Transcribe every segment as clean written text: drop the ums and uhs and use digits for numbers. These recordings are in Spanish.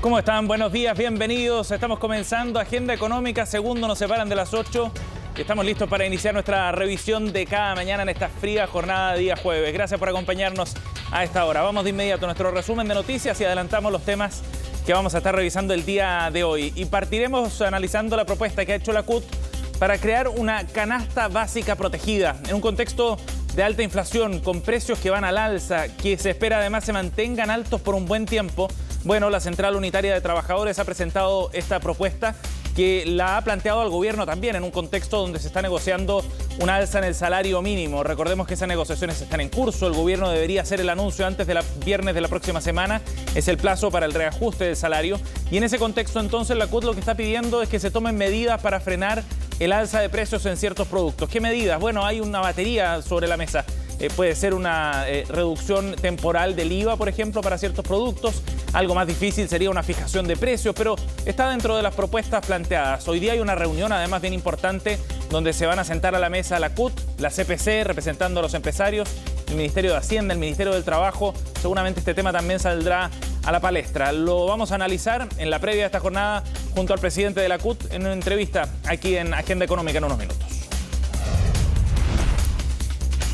¿Cómo están? Buenos días, bienvenidos. Estamos comenzando Agenda Económica, segundo nos separan de las 8 y estamos listos para iniciar nuestra revisión de cada mañana en esta fría jornada de día jueves. Gracias por acompañarnos a esta hora. Vamos de inmediato a nuestro resumen de noticias y adelantamos los temas que vamos a estar revisando el día de hoy. Y partiremos analizando la propuesta que ha hecho la CUT para crear una canasta básica protegida en un contexto de alta inflación, con precios que van al alza, que se espera además se mantengan altos por un buen tiempo. Bueno, la Central Unitaria de Trabajadores ha presentado esta propuesta que la ha planteado al gobierno también en un contexto donde se está negociando una alza en el salario mínimo. Recordemos que esas negociaciones están en curso. El gobierno debería hacer el anuncio antes del viernes de la próxima semana. Es el plazo para el reajuste del salario. Y en ese contexto, entonces, la CUT lo que está pidiendo es que se tomen medidas para frenar el alza de precios en ciertos productos. ¿Qué medidas? Bueno, hay una batería sobre la mesa. Puede ser una reducción temporal del IVA, por ejemplo, para ciertos productos. Algo más difícil sería una fijación de precios, pero está dentro de las propuestas planteadas. Hoy día hay una reunión, además bien importante, donde se van a sentar a la mesa la CUT, la CPC, representando a los empresarios, el Ministerio de Hacienda, el Ministerio del Trabajo. Seguramente este tema también saldrá a la palestra. Lo vamos a analizar en la previa de esta jornada junto al presidente de la CUT en una entrevista aquí en Agenda Económica en unos minutos.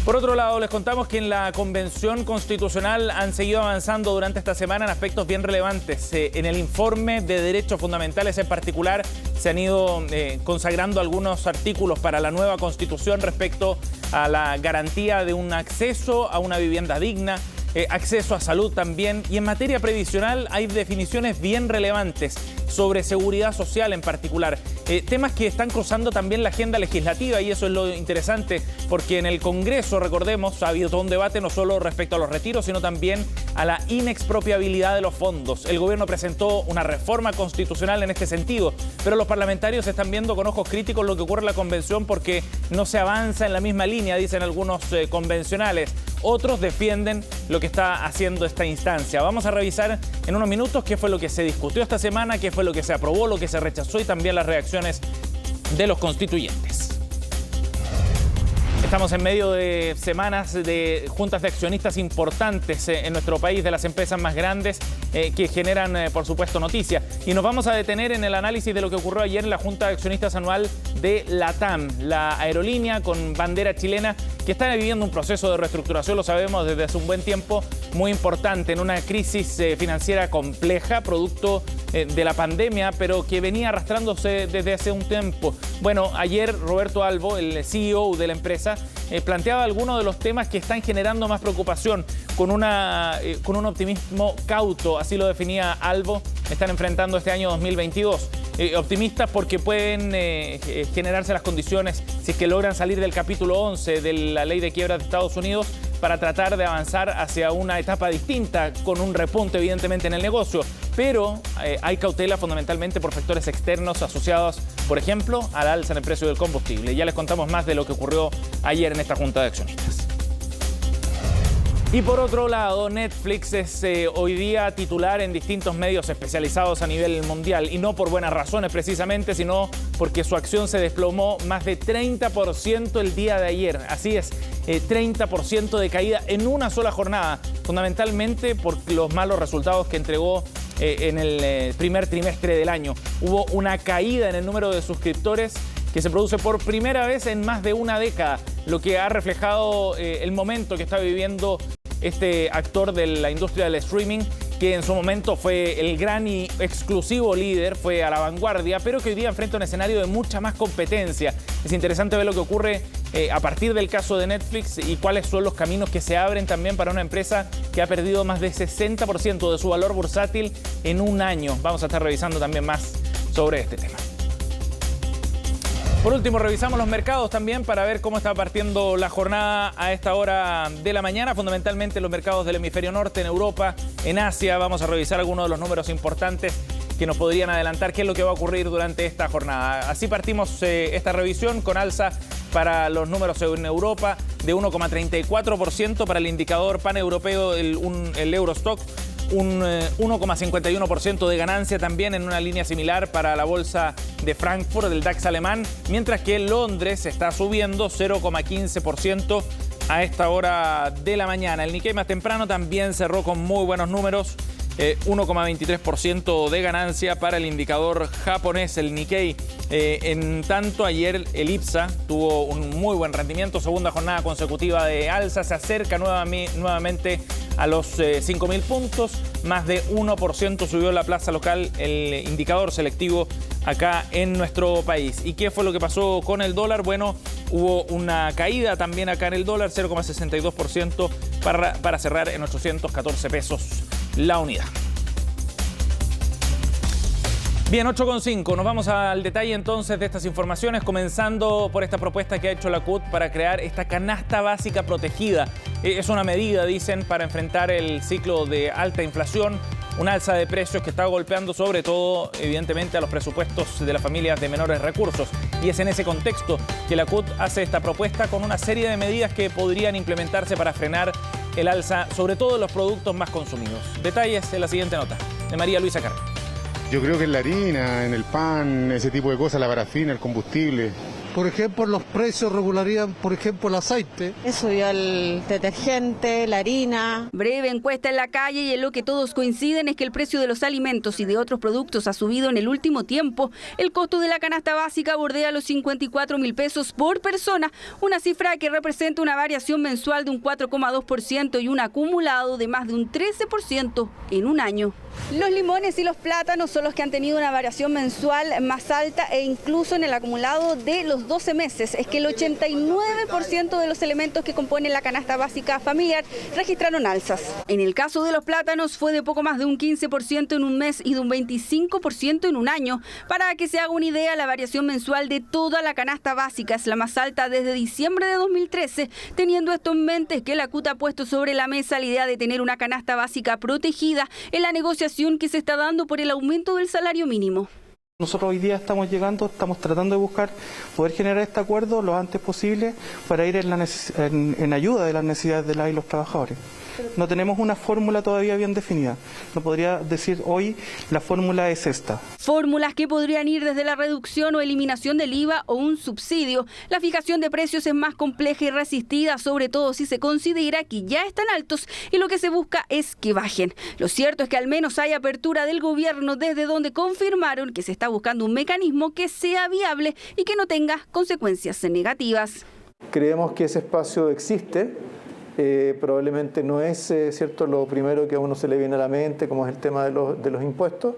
Por otro lado, les contamos que en la Convención Constitucional han seguido avanzando durante esta semana en aspectos bien relevantes. En el informe de derechos fundamentales en particular se han ido consagrando algunos artículos para la nueva Constitución respecto a la garantía de un acceso a una vivienda digna, acceso a salud también. Y en materia previsional hay definiciones bien relevantes sobre seguridad social en particular. Temas que están cruzando también la agenda legislativa y eso es lo interesante porque en el Congreso, recordemos, ha habido todo un debate no solo respecto a los retiros, sino también a la inexpropiabilidad de los fondos. El gobierno presentó una reforma constitucional en este sentido, pero los parlamentarios están viendo con ojos críticos lo que ocurre en la convención porque no se avanza en la misma línea, dicen algunos convencionales. Otros defienden lo que está haciendo esta instancia. Vamos a revisar en unos minutos qué fue lo que se discutió esta semana, qué fue lo que se aprobó, lo que se rechazó y también las reacciones de los constituyentes. Estamos en medio de semanas de juntas de accionistas importantes en nuestro país, de las empresas más grandes que generan, por supuesto, noticias. Y nos vamos a detener en el análisis de lo que ocurrió ayer en la Junta de Accionistas Anual de LATAM, la aerolínea con bandera chilena que está viviendo un proceso de reestructuración, lo sabemos desde hace un buen tiempo, muy importante, en una crisis financiera compleja, producto de la pandemia, pero que venía arrastrándose desde hace un tiempo. Bueno, ayer Roberto Albo, el CEO de la empresa, planteaba algunos de los temas que están generando más preocupación con un optimismo cauto, así lo definía Albo. Están enfrentando este año 2022. Optimistas porque pueden generarse las condiciones si es que logran salir del capítulo 11 de la ley de quiebra de Estados Unidos para tratar de avanzar hacia una etapa distinta con un repunte evidentemente en el negocio. Pero hay cautela fundamentalmente por factores externos asociados, por ejemplo, al alza en el precio del combustible. Ya les contamos más de lo que ocurrió ayer en esta Junta de Accionistas. Y por otro lado, Netflix es hoy día titular en distintos medios especializados a nivel mundial. Y no por buenas razones precisamente, sino porque su acción se desplomó más de 30% el día de ayer. Así es, 30% de caída en una sola jornada. Fundamentalmente por los malos resultados que entregó en el primer trimestre del año. Hubo una caída en el número de suscriptores que se produce por primera vez en más de una década, lo que ha reflejado el momento que está viviendo este actor de la industria del streaming, que en su momento fue el gran y exclusivo líder, fue a la vanguardia, pero que hoy día enfrenta un escenario de mucha más competencia. Es interesante ver lo que ocurre a partir del caso de Netflix y cuáles son los caminos que se abren también para una empresa que ha perdido más de 60% de su valor bursátil en un año. Vamos a estar revisando también más sobre este tema. Por último, revisamos los mercados también para ver cómo está partiendo la jornada a esta hora de la mañana, fundamentalmente los mercados del hemisferio norte, en Europa, en Asia. Vamos a revisar algunos de los números importantes que nos podrían adelantar qué es lo que va a ocurrir durante esta jornada. Así partimos esta revisión con alza para los números en Europa de 1,34% para el indicador paneuropeo, el Eurostock. Un 1,51% de ganancia también en una línea similar para la bolsa de Frankfurt, del DAX alemán, mientras que Londres está subiendo 0,15% a esta hora de la mañana. El Nikkei más temprano también cerró con muy buenos números, 1,23% de ganancia para el indicador japonés, el Nikkei. En tanto, ayer el IPSA tuvo un muy buen rendimiento, segunda jornada consecutiva de alza, se acerca nuevamente a los 5.000 puntos, más de 1% subió la plaza local el indicador selectivo acá en nuestro país. ¿Y qué fue lo que pasó con el dólar? Bueno, hubo una caída también acá en el dólar, 0,62% para cerrar en 814 pesos la unidad. Bien, 8,5. Nos vamos al detalle entonces de estas informaciones, comenzando por esta propuesta que ha hecho la CUT para crear esta canasta básica protegida. Es una medida, dicen, para enfrentar el ciclo de alta inflación, una alza de precios que está golpeando sobre todo, evidentemente, a los presupuestos de las familias de menores recursos. Y es en ese contexto que la CUT hace esta propuesta con una serie de medidas que podrían implementarse para frenar el alza, sobre todo en los productos más consumidos. Detalles en la siguiente nota de María Luisa Carrera. Yo creo que en la harina, en el pan, ese tipo de cosas, la parafina, el combustible. Por ejemplo, los precios regularían, por ejemplo, el aceite. Eso ya el detergente, la harina. Breve encuesta en la calle y en lo que todos coinciden es que el precio de los alimentos y de otros productos ha subido en el último tiempo. El costo de la canasta básica bordea los 54.000 pesos por persona, una cifra que representa una variación mensual de un 4,2% y un acumulado de más de un 13% en un año. Los limones y los plátanos son los que han tenido una variación mensual más alta e incluso en el acumulado de los 12 meses. Es que el 89% de los elementos que componen la canasta básica familiar registraron alzas. En el caso de los plátanos fue de poco más de un 15% en un mes y de un 25% en un año. Para que se haga una idea, la variación mensual de toda la canasta básica es la más alta desde diciembre de 2013. Teniendo esto en mente, es que la CUT ha puesto sobre la mesa la idea de tener una canasta básica protegida en la negociación que se está dando por el aumento del salario mínimo. Nosotros hoy día estamos tratando de buscar poder generar este acuerdo lo antes posible para ir en ayuda de las necesidades de las y los trabajadores. No tenemos una fórmula todavía bien definida. No podría decir hoy la fórmula es esta. Fórmulas que podrían ir desde la reducción o eliminación del IVA o un subsidio. La fijación de precios es más compleja y resistida, sobre todo si se considera que ya están altos y lo que se busca es que bajen. Lo cierto es que al menos hay apertura del gobierno desde donde confirmaron que se está buscando un mecanismo que sea viable y que no tenga consecuencias negativas. Creemos que ese espacio existe. Probablemente no es cierto lo primero que a uno se le viene a la mente, como es el tema de los impuestos,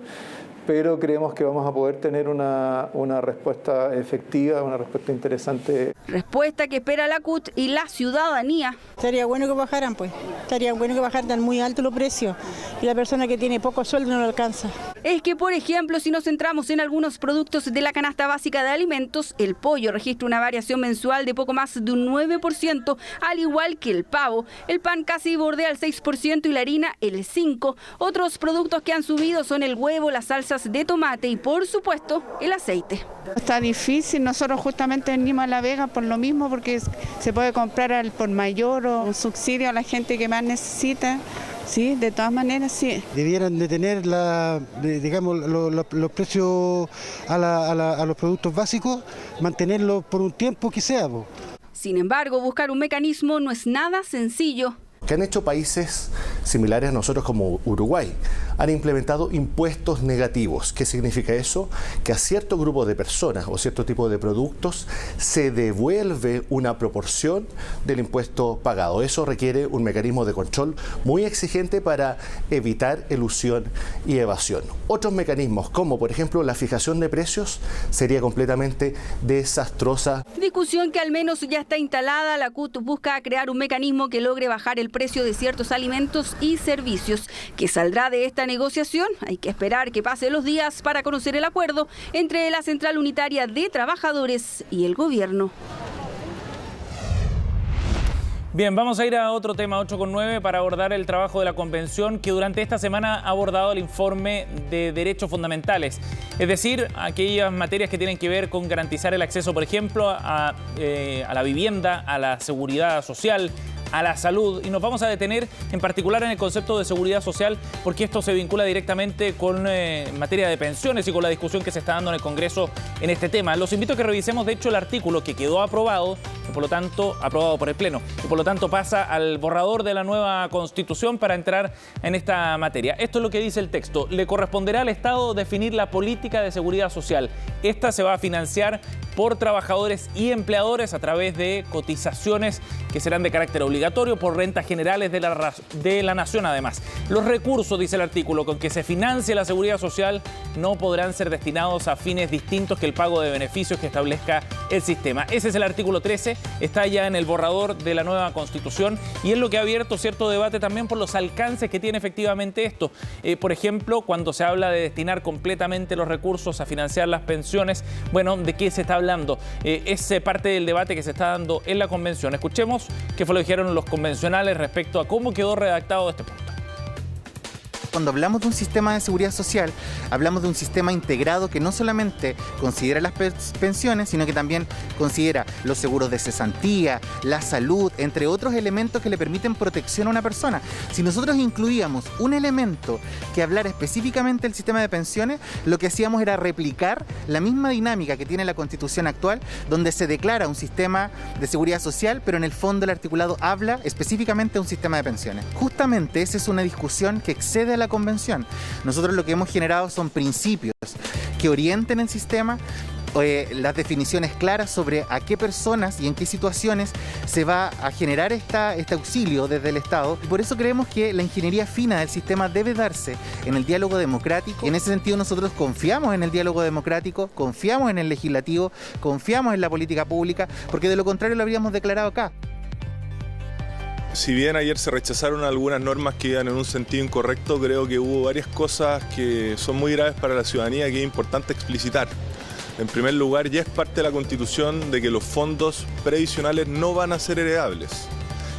pero creemos que vamos a poder tener una respuesta efectiva, una respuesta interesante. Respuesta que espera la CUT y la ciudadanía. Sería bueno que bajaran, pues. Sería bueno que bajaran tan muy alto los precios y la persona que tiene poco sueldo no lo alcanza. Es que, por ejemplo, si nos centramos en algunos productos de la canasta básica de alimentos, el pollo registra una variación mensual de poco más de un 9%, al igual que el pavo. El pan casi bordea el 6% y la harina el 5%. Otros productos que han subido son el huevo, las salsas de tomate y, por supuesto, el aceite. Está difícil, nosotros justamente venimos a La Vega por lo mismo, porque se puede comprar al por mayor o un subsidio a la gente que más necesita. Sí, de todas maneras, sí. Debieran de tener los precios a los productos básicos, mantenerlos por un tiempo que sea. Sin embargo, buscar un mecanismo no es nada sencillo. Que han hecho países similares a nosotros como Uruguay. Han implementado impuestos negativos. ¿Qué significa eso? Que a cierto grupo de personas o cierto tipo de productos se devuelve una proporción del impuesto pagado. Eso requiere un mecanismo de control muy exigente para evitar elusión y evasión. Otros mecanismos, como por ejemplo la fijación de precios, sería completamente desastrosa. Discusión que al menos ya está instalada. La CUT busca crear un mecanismo que logre bajar el precio de ciertos alimentos y servicios. ¿Qué saldrá de esta negociación? Hay que esperar que pasen los días para conocer el acuerdo entre la Central Unitaria de Trabajadores y el gobierno. Bien, vamos a ir a otro tema, 8,9, para abordar el trabajo de la Convención, que durante esta semana ha abordado el informe de derechos fundamentales. Es decir, aquellas materias que tienen que ver con garantizar el acceso, por ejemplo, a la vivienda, a la seguridad social, a la salud. Y nos vamos a detener en particular en el concepto de seguridad social, porque esto se vincula directamente con materia de pensiones y con la discusión que se está dando en el Congreso en este tema. Los invito a que revisemos, de hecho, el artículo que quedó aprobado, y por lo tanto, aprobado por el Pleno, y por lo tanto pasa al borrador de la nueva Constitución para entrar en esta materia. Esto es lo que dice el texto. Le corresponderá al Estado definir la política de seguridad social. Esta se va a financiar por trabajadores y empleadores a través de cotizaciones que serán de carácter obligatorio por rentas generales de la nación. Además, los recursos, dice el artículo, con que se financie la seguridad social no podrán ser destinados a fines distintos que el pago de beneficios que establezca el sistema. Ese es el artículo 13, está ya en el borrador de la nueva Constitución y es lo que ha abierto cierto debate también por los alcances que tiene efectivamente esto. Por ejemplo, cuando se habla de destinar completamente los recursos a financiar las pensiones, bueno, ¿de qué se está hablando? Es parte del debate que se está dando en la convención. Escuchemos qué fue lo que dijeron los convencionales respecto a cómo quedó redactado este punto. Cuando hablamos de un sistema de seguridad social, hablamos de un sistema integrado que no solamente considera las pensiones, sino que también considera los seguros de cesantía, la salud, entre otros elementos que le permiten protección a una persona. Si nosotros incluíamos un elemento que hablara específicamente del sistema de pensiones, lo que hacíamos era replicar la misma dinámica que tiene la Constitución actual, donde se declara un sistema de seguridad social, pero en el fondo el articulado habla específicamente de un sistema de pensiones. Justamente esa es una discusión que excede a la Convención. Nosotros lo que hemos generado son principios que orienten el sistema, las definiciones claras sobre a qué personas y en qué situaciones se va a generar este auxilio desde el Estado. Y por eso creemos que la ingeniería fina del sistema debe darse en el diálogo democrático. Y en ese sentido nosotros confiamos en el diálogo democrático, confiamos en el legislativo, confiamos en la política pública, porque de lo contrario lo habríamos declarado acá. Si bien ayer se rechazaron algunas normas que iban en un sentido incorrecto, creo que hubo varias cosas que son muy graves para la ciudadanía que es importante explicitar. En primer lugar, ya es parte de la Constitución de que los fondos previsionales no van a ser heredables,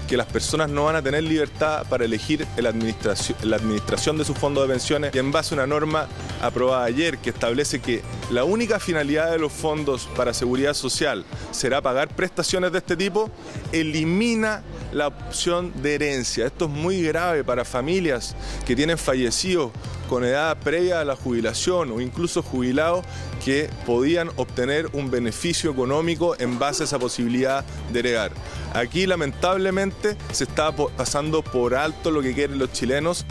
que las personas no van a tener libertad para elegir la administración de su fondo de pensiones, y en base a una norma aprobada ayer que establece que la única finalidad de los fondos para seguridad social será pagar prestaciones de este tipo, elimina la opción de herencia. Esto es muy grave para familias que tienen fallecidos con edad previa a la jubilación o incluso jubilados que podían obtener un beneficio económico en base a esa posibilidad de heredar. Aquí lamentablemente se está pasando por alto lo que quieren los chilenos.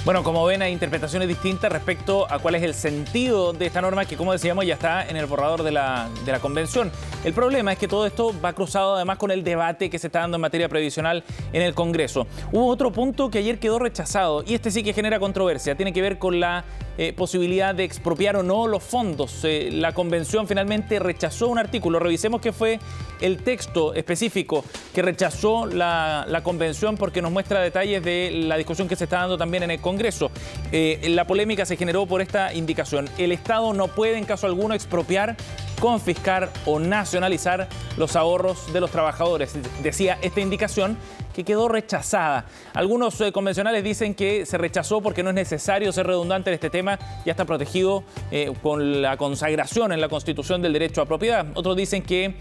Bueno, como ven, hay interpretaciones distintas respecto a cuál es el sentido de esta norma que, como decíamos, ya está en el borrador de la convención. El problema es que todo esto va cruzado además con el debate que se está dando en materia previsional en el Congreso. Hubo otro punto que ayer quedó rechazado y este sí que genera controversia. Tiene que ver con la posibilidad de expropiar o no los fondos. La convención finalmente rechazó un artículo. Revisemos qué fue el texto específico que rechazó la convención, porque nos muestra detalles de la discusión que se está dando también en el Congreso. La polémica se generó por esta indicación: el Estado no puede en caso alguno expropiar, confiscar o nacionalizar los ahorros de los trabajadores. Decía esta indicación que quedó rechazada. Algunos convencionales dicen que se rechazó porque no es necesario ser redundante en este tema, ya está protegido con la consagración en la Constitución del derecho a propiedad. Otros dicen que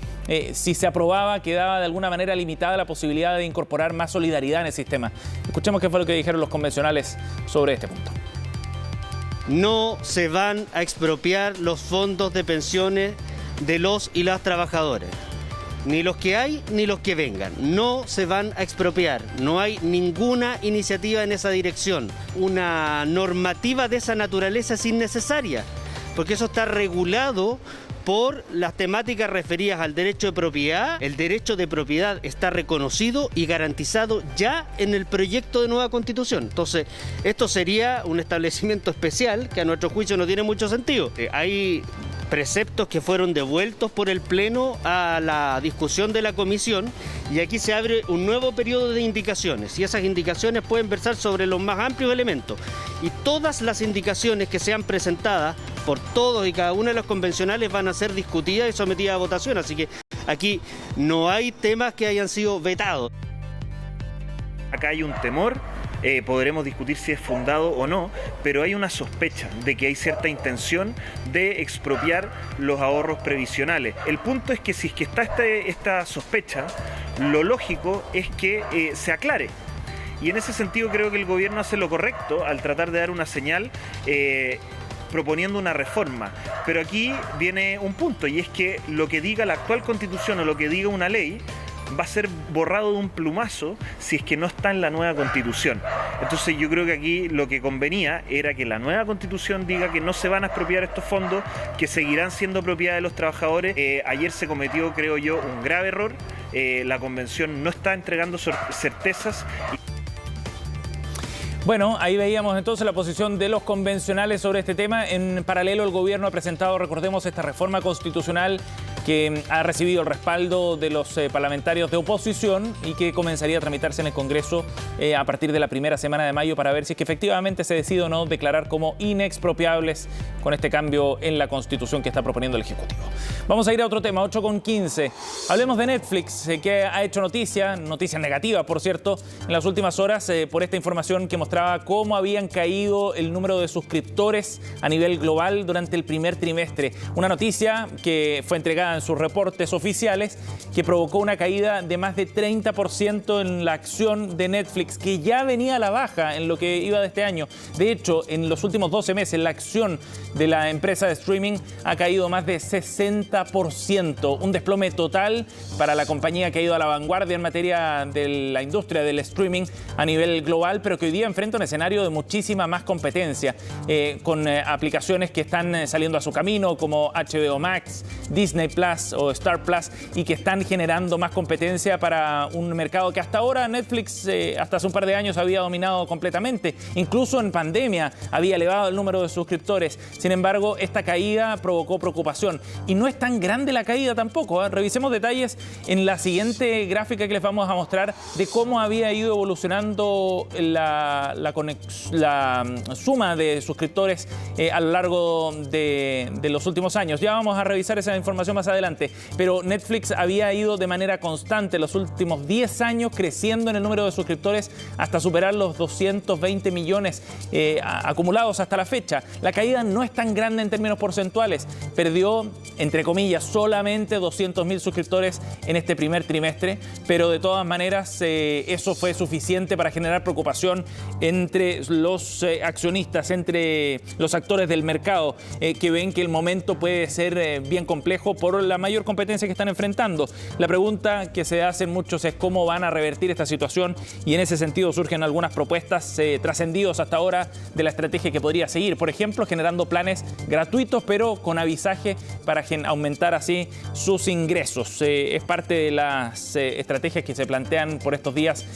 si se aprobaba quedaba de alguna manera limitada la posibilidad de incorporar más solidaridad en el sistema. Escuchemos qué fue lo que dijeron los convencionales sobre este punto. No se van a expropiar los fondos de pensiones de los y las trabajadores. Ni los que hay, ni los que vengan. No se van a expropiar. No hay ninguna iniciativa en esa dirección. Una normativa de esa naturaleza es innecesaria, porque eso está regulado por las temáticas referidas al derecho de propiedad. El derecho de propiedad está reconocido y garantizado ya en el proyecto de nueva Constitución. Entonces, esto sería un establecimiento especial que a nuestro juicio no tiene mucho sentido. Hay preceptos que fueron devueltos por el Pleno a la discusión de la Comisión y aquí se abre un nuevo periodo de indicaciones y esas indicaciones pueden versar sobre los más amplios elementos y todas las indicaciones que sean presentadas por todos y cada uno de los convencionales van a ser discutidas y sometidas a votación, así que aquí no hay temas que hayan sido vetados. Acá hay un temor podremos discutir si es fundado o no, pero hay una sospecha de que hay cierta intención de expropiar los ahorros previsionales. El punto es que si es que está esta sospecha, lo lógico es que se aclare. Y en ese sentido creo que el gobierno hace lo correcto al tratar de dar una señal proponiendo una reforma. Pero aquí viene un punto, y es que lo que diga la actual Constitución o lo que diga una ley va a ser borrado de un plumazo si es que no está en la nueva Constitución. Entonces yo creo que aquí lo que convenía era que la nueva Constitución diga que no se van a expropiar estos fondos, que seguirán siendo propiedad de los trabajadores. Ayer se cometió, creo yo, un grave error. La Convención no está entregando certezas. Bueno, ahí veíamos entonces la posición de los convencionales sobre este tema. En paralelo, el gobierno ha presentado, recordemos, esta reforma constitucional que ha recibido el respaldo de los parlamentarios de oposición y que comenzaría a tramitarse en el Congreso a partir de la primera semana de mayo para ver si es que efectivamente se decide o no declarar como inexpropiables con este cambio en la Constitución que está proponiendo el Ejecutivo. Vamos a ir a otro tema, 8:15. Hablemos de Netflix, que ha hecho noticia negativa, por cierto, en las últimas horas por esta información que mostraba cómo habían caído el número de suscriptores a nivel global durante el primer trimestre. Una noticia que fue entregada en sus reportes oficiales que provocó una caída de más de 30% en la acción de Netflix, que ya venía a la baja en lo que iba de este año. De hecho, en los últimos 12 meses la acción de la empresa de streaming ha caído más de 60%. Un desplome total para la compañía que ha ido a la vanguardia en materia de la industria del streaming a nivel global, pero que hoy día enfrenta un escenario de muchísima más competencia, con aplicaciones que están saliendo a su camino como HBO Max, Disney Plus o Star Plus, y que están generando más competencia para un mercado que hasta ahora Netflix, hasta hace un par de años, había dominado completamente. Incluso en pandemia había elevado el número de suscriptores. Sin embargo, esta caída provocó preocupación. Y no es tan grande la caída tampoco, ¿eh? Revisemos detalles en la siguiente gráfica que les vamos a mostrar de cómo había ido evolucionando la suma de suscriptores a lo largo de los últimos años. Ya vamos a revisar esa información más adelante, pero Netflix había ido de manera constante los últimos 10 años creciendo en el número de suscriptores hasta superar los 220 millones acumulados hasta la fecha. La caída no es tan grande en términos porcentuales, perdió, entre comillas, solamente 200.000 suscriptores en este primer trimestre, pero de todas maneras eso fue suficiente para generar preocupación entre los accionistas, entre los actores del mercado, que ven que el momento puede ser bien complejo por la mayor competencia que están enfrentando. La pregunta que se hacen muchos es cómo van a revertir esta situación, y en ese sentido surgen algunas propuestas trascendidos hasta ahora de la estrategia que podría seguir. Por ejemplo, generando planes gratuitos pero con avisaje para aumentar así sus ingresos. Es parte de las estrategias que se plantean por estos días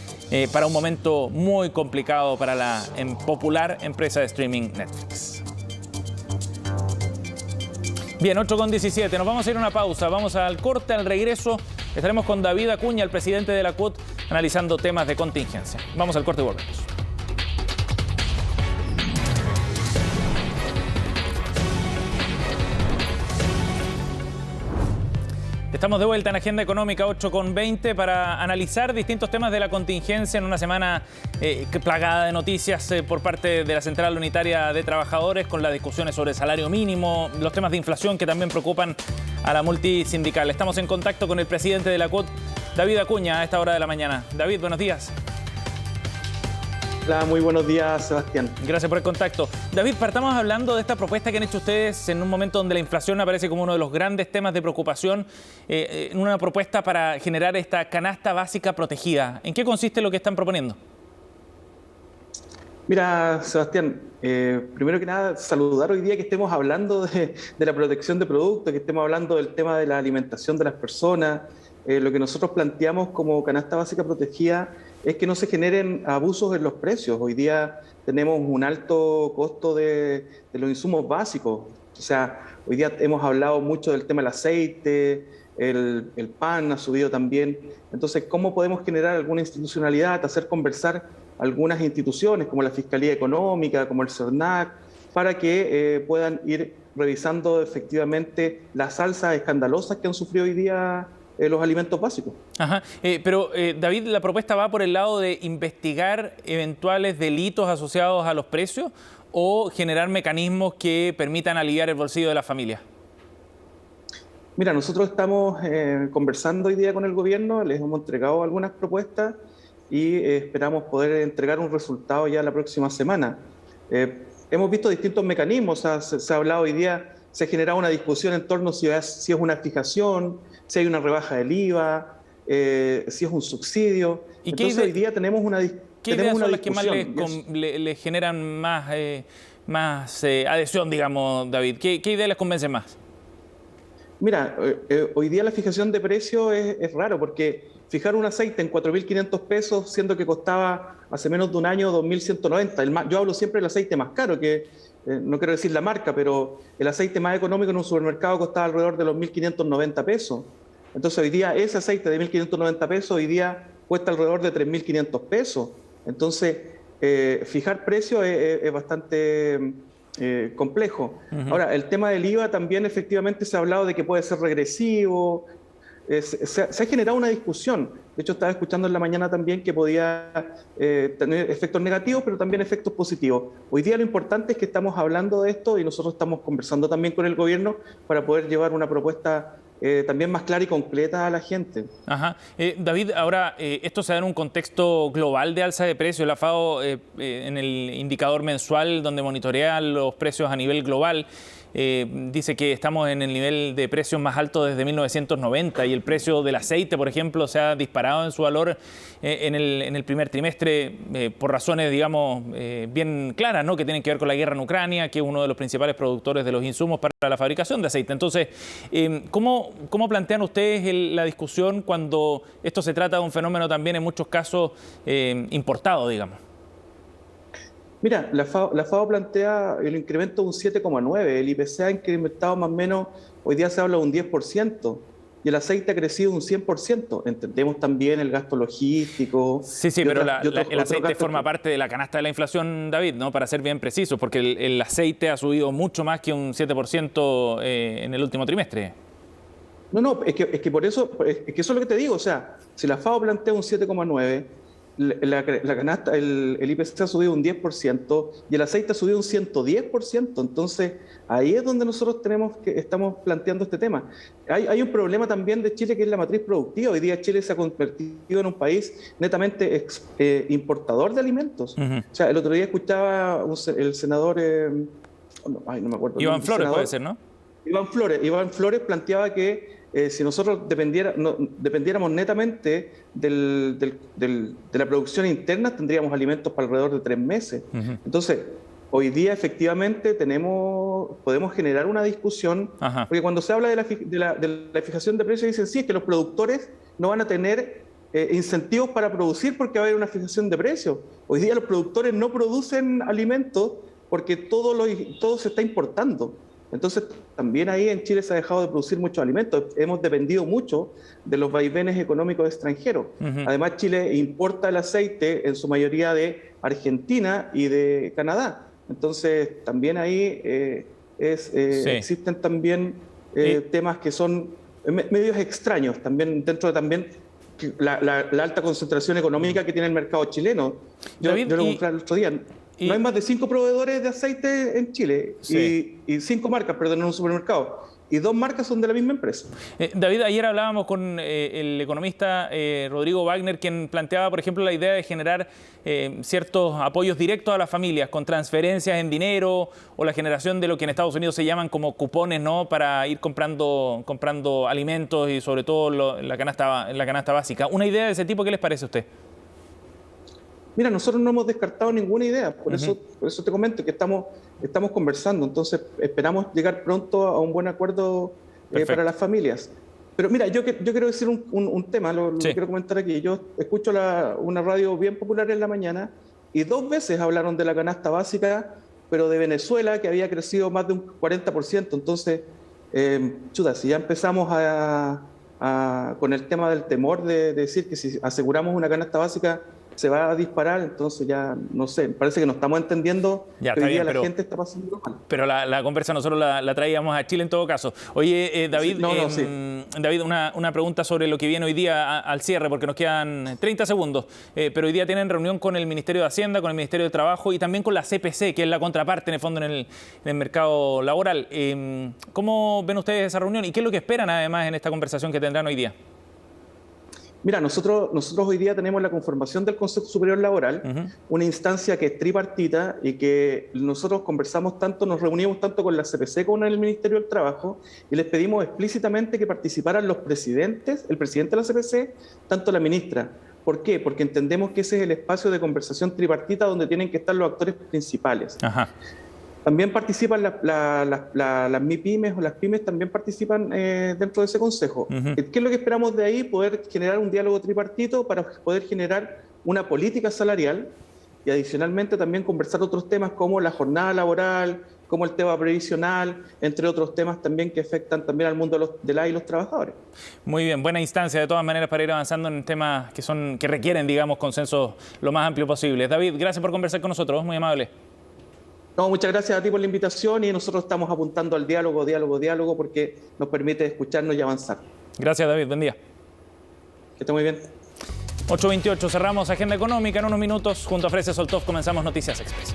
para un momento muy complicado para la popular empresa de streaming Netflix. Bien, 8:17, nos vamos a ir a una pausa, vamos al corte. Al regreso estaremos con David Acuña, el presidente de la CUT, analizando temas de contingencia. Vamos al corte y volvemos. Estamos de vuelta en Agenda Económica 8:20 para analizar distintos temas de la contingencia en una semana plagada de noticias por parte de la Central Unitaria de Trabajadores, con las discusiones sobre el salario mínimo, los temas de inflación que también preocupan a la multisindical. Estamos en contacto con el presidente de la CUT, David Acuña, a esta hora de la mañana. David, buenos días. Hola, muy buenos días, Sebastián. Gracias por el contacto. David, partamos hablando de esta propuesta que han hecho ustedes en un momento donde la inflación aparece como uno de los grandes temas de preocupación, en una propuesta para generar esta canasta básica protegida. ¿En qué consiste lo que están proponiendo? Mira, Sebastián, primero que nada, saludar hoy día que estemos hablando de la protección de productos, que estemos hablando del tema de la alimentación de las personas. Lo que nosotros planteamos como canasta básica protegida es que no se generen abusos en los precios. Hoy día tenemos un alto costo de los insumos básicos. O sea, hoy día hemos hablado mucho del tema del aceite, el pan ha subido también. Entonces, ¿cómo podemos generar alguna institucionalidad, hacer conversar algunas instituciones como la Fiscalía Económica, como el CERNAC, para que puedan ir revisando efectivamente las alzas escandalosas que han sufrido hoy día los alimentos básicos. Ajá. Pero David, ¿la propuesta va por el lado de investigar eventuales delitos asociados a los precios o generar mecanismos que permitan aliviar el bolsillo de las familias? Mira, nosotros estamos conversando hoy día con el gobierno, les hemos entregado algunas propuestas y esperamos poder entregar un resultado ya la próxima semana. Hemos visto distintos mecanismos, se ha hablado hoy día, se ha generado una discusión en torno si es una fijación, si hay una rebaja del IVA, si es un subsidio. ¿Y entonces hoy día tenemos una discusión. ¿Qué ideas son las que más le generan más adhesión, digamos, David? ¿Qué ideas les convence más? Mira, hoy día la fijación de precio es raro porque fijar un aceite en 4.500 pesos, siendo que costaba hace menos de un año 2.190. Yo hablo siempre del aceite más caro, que no quiero decir la marca, pero el aceite más económico en un supermercado costaba alrededor de los 1.590 pesos. Entonces hoy día ese aceite de 1.590 pesos hoy día cuesta alrededor de 3.500 pesos. Entonces fijar precio es bastante complejo. Ahora, el tema del IVA también efectivamente se ha hablado de que puede ser regresivo. Se ha generado una discusión. De hecho, estaba escuchando en la mañana también que podía tener efectos negativos, pero también efectos positivos. Hoy día lo importante es que estamos hablando de esto y nosotros estamos conversando también con el gobierno para poder llevar una propuesta también más clara y completa a la gente. Ajá. David, ahora esto se da en un contexto global de alza de precios. La FAO en el indicador mensual donde monitorea los precios a nivel global dice que estamos en el nivel de precios más alto desde 1990 y el precio del aceite, por ejemplo, se ha disparado en su valor en el primer trimestre por razones, digamos, bien claras, ¿no? Que tienen que ver con la guerra en Ucrania, que es uno de los principales productores de los insumos para la fabricación de aceite. Entonces, ¿cómo plantean ustedes la discusión cuando esto se trata de un fenómeno también en muchos casos importado, digamos? Mira, la FAO plantea el incremento de un 7,9%. El IPC ha incrementado más o menos, hoy día se habla de un 10%, y el aceite ha crecido un 100%. Entendemos también el gasto logístico. Sí, pero el aceite forma parte de la canasta de la inflación, David, ¿no? Para ser bien precisos, porque el aceite ha subido mucho más que un 7% en el último trimestre. No, es que por eso, es que eso es lo que te digo. O sea, si la FAO plantea un 7,9%, la canasta, el IPC ha subido un 10% y el aceite ha subido un 110%. Entonces, ahí es donde nosotros estamos planteando este tema. Hay un problema también de Chile que es la matriz productiva. Hoy día Chile se ha convertido en un país netamente importador de alimentos. O sea, el otro día escuchaba el senador, no me acuerdo. Iván Flores puede ser, ¿no? Iván Flores planteaba que si nosotros dependiéramos netamente de la producción interna, tendríamos alimentos para alrededor de 3 meses. Entonces, hoy día efectivamente podemos generar una discusión, porque cuando se habla de la fijación de precios, dicen sí, es que los productores no van a tener incentivos para producir porque va a haber una fijación de precios. Hoy día los productores no producen alimentos porque todo se está importando. Entonces, también ahí en Chile se ha dejado de producir muchos alimentos. Hemos dependido mucho de los vaivenes económicos extranjeros. Además, Chile importa el aceite en su mayoría de Argentina y de Canadá. Entonces, también ahí existen también temas que son medios extraños, también dentro de la alta concentración económica que tiene el mercado chileno. Yo lo compré el otro día. No hay más de 5 proveedores de aceite en Chile y 5 marcas, perdón, en un supermercado. Y 2 marcas son de la misma empresa. David, ayer hablábamos con el economista Rodrigo Wagner, quien planteaba, por ejemplo, la idea de generar ciertos apoyos directos a las familias con transferencias en dinero o la generación de lo que en Estados Unidos se llaman como cupones, ¿no? Para ir comprando alimentos y sobre todo la canasta básica. ¿Una idea de ese tipo qué les parece a usted? Mira, nosotros no hemos descartado ninguna idea, por eso te comento que estamos conversando, entonces esperamos llegar pronto a un buen acuerdo para las familias. Pero mira, yo quiero decir un tema, lo quiero comentar aquí. Yo escucho una radio bien popular en la mañana y 2 veces hablaron de la canasta básica, pero de Venezuela, que había crecido más de un 40%. Entonces, si ya empezamos con el tema del temor de decir que si aseguramos una canasta básica se va a disparar, entonces ya no sé, parece que no estamos entendiendo ya, que hoy día bien, la gente está pasando mal. Pero la conversa nosotros la traíamos a Chile en todo caso. Oye, David, David, una pregunta sobre lo que viene hoy día al cierre, porque nos quedan 30 segundos, pero hoy día tienen reunión con el Ministerio de Hacienda, con el Ministerio de Trabajo y también con la CPC, que es la contraparte en el fondo en el mercado laboral. ¿Cómo ven ustedes esa reunión y qué es lo que esperan además en esta conversación que tendrán hoy día? Mira, nosotros hoy día tenemos la conformación del Consejo Superior Laboral, una instancia que es tripartita y que nosotros conversamos tanto, nos reunimos tanto con la CPC como con el Ministerio del Trabajo y les pedimos explícitamente que participaran los presidentes, el presidente de la CPC, tanto la ministra. ¿Por qué? Porque entendemos que ese es el espacio de conversación tripartita donde tienen que estar los actores principales. Ajá. También participan las MIPYMES o las pymes, también participan dentro de ese consejo. ¿Qué es lo que esperamos de ahí? Poder generar un diálogo tripartito para poder generar una política salarial y adicionalmente también conversar otros temas como la jornada laboral, como el tema previsional, entre otros temas también que afectan también al mundo de la y los trabajadores. Muy bien, buena instancia de todas maneras para ir avanzando en temas que requieren, digamos, consenso lo más amplio posible. David, gracias por conversar con nosotros, muy amable. No, muchas gracias a ti por la invitación y nosotros estamos apuntando al diálogo, porque nos permite escucharnos y avanzar. Gracias, David. Buen día. Que esté muy bien. 8:28, cerramos Agenda Económica. En unos minutos, junto a Fresia Soltov, comenzamos Noticias Express.